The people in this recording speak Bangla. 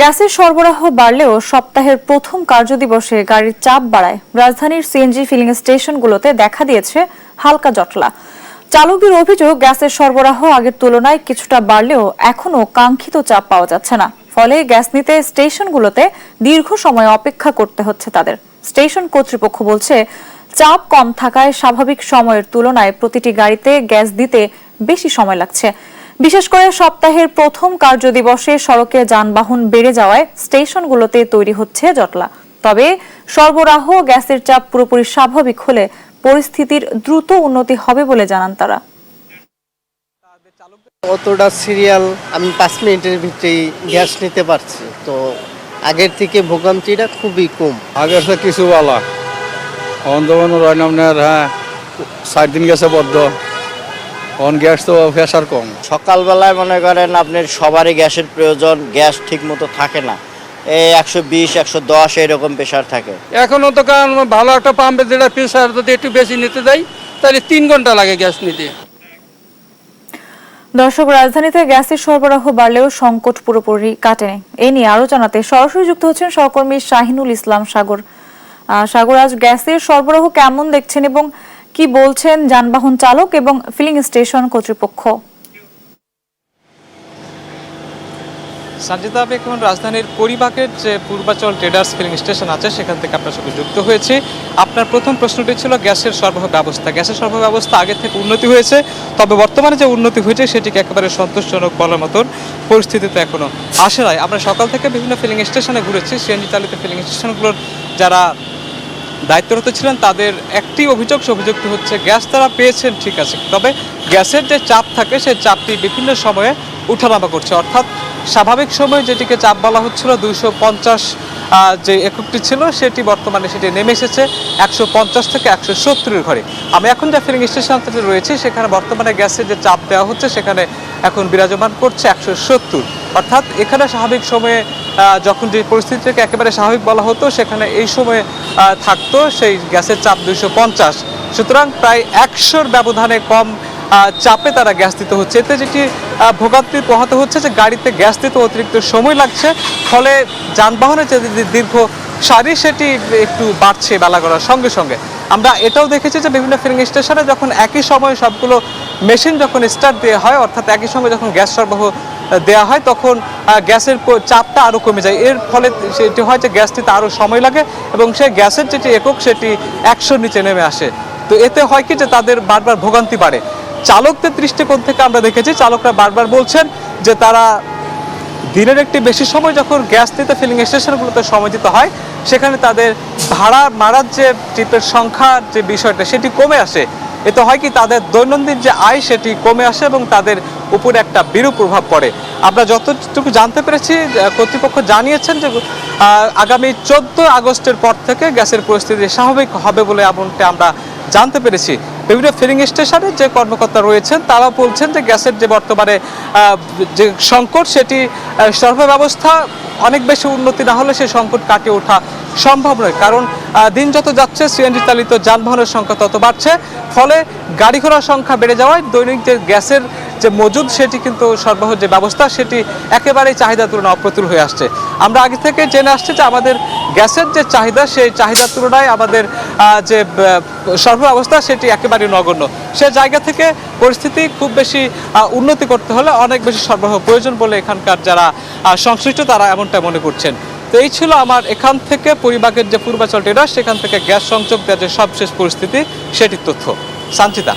গ্যাসের সরবরাহ বাড়লেও সপ্তাহের প্রথম কার্যদিবসে গাড়ির চাপ বাড়ায় রাজধানীর সিএনজি ফিলিং স্টেশনগুলোতে দেখা দিয়েছে হালকা জটলা। চালকদের অভিযোগ, গ্যাসের সরবরাহ আগের তুলনায় কিছুটা বাড়লেও এখনো কাঙ্ক্ষিত চাপ পাওয়া যাচ্ছে না। ফলে গ্যাস নিতে স্টেশনগুলোতে দীর্ঘ সময় অপেক্ষা করতে হচ্ছে তাদের। স্টেশন কর্তৃপক্ষ বলছে, চাপ কম থাকায় স্বাভাবিক সময়ের তুলনায় প্রতিটি গাড়িতে গ্যাস দিতে বেশি সময় লাগছে। বিশেষ করে সপ্তাহের প্রথম কার্যদিবসে সড়কে যানবাহন বেড়ে যাওয়ায় স্টেশনগুলোতে তৈরি হচ্ছে জটলা। তবে সরবরাহ গ্যাসের চাপ পুরোপুরি স্বাভাবিক হলে পরিস্থিতির দ্রুত উন্নতি হবে বলে জানান তারা। অতটা সিরিয়াল আমি 5 মিনিটের ভিতরেই গ্যাস নিতে পারছি, তো আগের থেকে ভোগান্তিটা খুবই কম। আগের থেকে কিছু বলা অন্ধবানো রয় নামনের 7 দিন গেছে বদ্ধ, অন গ্যাস তো প্রেশার কম। সকালবেলায় মনে করেন আপনার সবারই গ্যাসের প্রয়োজন, গ্যাস ঠিক মতো থাকে না, এই 120 110 এরকম প্রেশার থাকে। এখনো তো কারণ ভালো একটা পাম্পে যেটা প্রেশার যদি একটু বেশি নিতে যাই তাহলে 3 ঘন্টা লাগে গ্যাস নিতে। দর্শক, রাজধানীতে গ্যাসের সরবরাহ বাড়লেও সংকট পুরোপুরি কাটেনি। এ নিয়ে আরো জানাতে সরাসরি যুক্ত হচ্ছেন সহকর্মী শাহিনুল ইসলাম সাগর। আজ গ্যাসের সরবরাহ কেমন দেখছেন এবং কি বলছেন যানবাহন চালক এবং ফিলিং স্টেশন কর্তৃপক্ষ? সঞ্জিতা, আমি এখন রাজধানীর পরিবাকের যে পূর্বাচল ট্রেডার্স ফিলিং স্টেশন আছে সেখান থেকে আপনার সঙ্গে যুক্ত হয়েছি। আপনার প্রথম প্রশ্নটি ছিল গ্যাসের সরবরাহ ব্যবস্থা। গ্যাসের সরবরাহ ব্যবস্থা আগের থেকে উন্নতি হয়েছে, তবে বর্তমানে যে উন্নতি হয়েছে সেটিকে একেবারে সন্তোষজনক বলার মতন পরিস্থিতিতে এখনো আসে নাই। আমরা সকাল থেকে বিভিন্ন ফিলিং স্টেশনে ঘুরেছি। সিএনজি চালিত ফিলিং স্টেশনগুলোর যারা দায়িত্বরত ছিলেন তাদের একটি অভিযোগ, সে অভিযোগটি হচ্ছে গ্যাস তারা পেয়েছেন ঠিক আছে, তবে গ্যাসের যে চাপ থাকে সেই চাপটি বিভিন্ন সময়ে উঠানামা করছে। অর্থাৎ স্বাভাবিক সময়ে যেটিকে চাপ বলা হচ্ছিল 250 যে এককটি ছিল সেটি বর্তমানে সেটি নেমে এসেছে 150 থেকে 170-এর ঘরে। আমি এখন যে ফিলিং স্টেশনটিতে রয়েছি সেখানে বর্তমানে গ্যাসের যে চাপ দেওয়া হচ্ছে সেখানে এখন বিরাজমান করছে 170। অর্থাৎ এখানে স্বাভাবিক সময়ে যখন যে পরিস্থিতিটাকে একেবারে স্বাভাবিক বলা হতো সেখানে এই সময়ে থাকতো সেই গ্যাসের চাপ 250। সুতরাং প্রায় 100-র ব্যবধানে কম চাপে তারা গ্যাস দিতে হচ্ছে। এতে যেটি ভোগান্তি পোহাতে হচ্ছে যে গাড়িতে গ্যাস দিতে অতিরিক্ত সময় লাগছে, ফলে যানবাহনের যে দীর্ঘ সারি সেটি একটু বাড়ছে বেলা গড়ার সঙ্গে সঙ্গে। আমরা এটাও দেখেছি যে বিভিন্ন ফিলিং স্টেশনে যখন একই সময়ে সবগুলো মেশিন যখন স্টার্ট দেওয়া হয়, অর্থাৎ একই সঙ্গে যখন গ্যাস সরবরাহ দেওয়া হয়, তখন গ্যাসের চাপটা আরও কমে যায়। এর ফলে সেটি হয় যে গ্যাস দিতে আরও সময় লাগে এবং সেই গ্যাসের যেটি একক সেটি 100-র নিচে নেমে আসে। তো এতে হয় কি যে তাদের বারবার ভোগান্তি বাড়ে। চালকদের দৃষ্টিকোণ থেকে আমরা দেখেছি চালকরা বারবার বলছেন যে তারা দিনের একটি বেশি সময় যখন গ্যাস দিতে ফিলিং স্টেশনগুলোতে সময় দিতে হয় সেখানে তাদের ভাড়া মারার যে ট্রিপের সংখ্যার যে বিষয়টা সেটি কমে আসে। এতে হয় কি তাদের দৈনন্দিন যে আয় সেটি কমে আসে এবং তাদের উপরে একটা বিরূপ প্রভাব পড়ে। আমরা যতটুকু জানতে পেরেছি কর্তৃপক্ষ জানিয়েছেন যে আগামী 14 আগস্টের পর থেকে গ্যাসের পরিস্থিতি স্বাভাবিক হবে বলে এমনটা আমরা জানতে পেরেছি। বিভিন্ন ফিলিং স্টেশনে যে কর্মকর্তা রয়েছেন তারা বলছেন যে গ্যাসের যে বর্তমানে যে সংকট সেটি সরবরাহ ব্যবস্থা অনেক বেশি উন্নতি না হলে সেই সংকট কাটিয়ে ওঠা সম্ভব নয়। কারণ দিন যত যাচ্ছে সিএনজি চালিত যানবাহনের সংখ্যা তত বাড়ছে, ফলে গাড়ি ঘোড়ার সংখ্যা বেড়ে যাওয়ায় দৈনিক যে গ্যাসের যে মজুদ সেটি কিন্তু সরবরাহ যে ব্যবস্থা সেটি একেবারেই চাহিদার তুলনায় অপ্রতুল হয়ে আসছে। আমরা আগে থেকে জেনে আসছি যে আমাদের গ্যাসের যে চাহিদা সেই চাহিদার তুলনায় আমাদের যে সরবরাহ ব্যবস্থা সেটি একেবারেই নগণ্য। সে জায়গা থেকে পরিস্থিতি খুব বেশি উন্নতি করতে হলে অনেক বেশি সরবরাহ প্রয়োজন বলে এখানকার যারা সংশ্লিষ্ট তারা এমনটা মনে করছেন। তো এই ছিল আমার এখান থেকে পরিবাকের যে পূর্বাচল ট্রেডার্স সেখান থেকে গ্যাস সংযোগ দেওয়ার যে সবশেষ পরিস্থিতি সেটির তথ্য। সঞ্চিতা।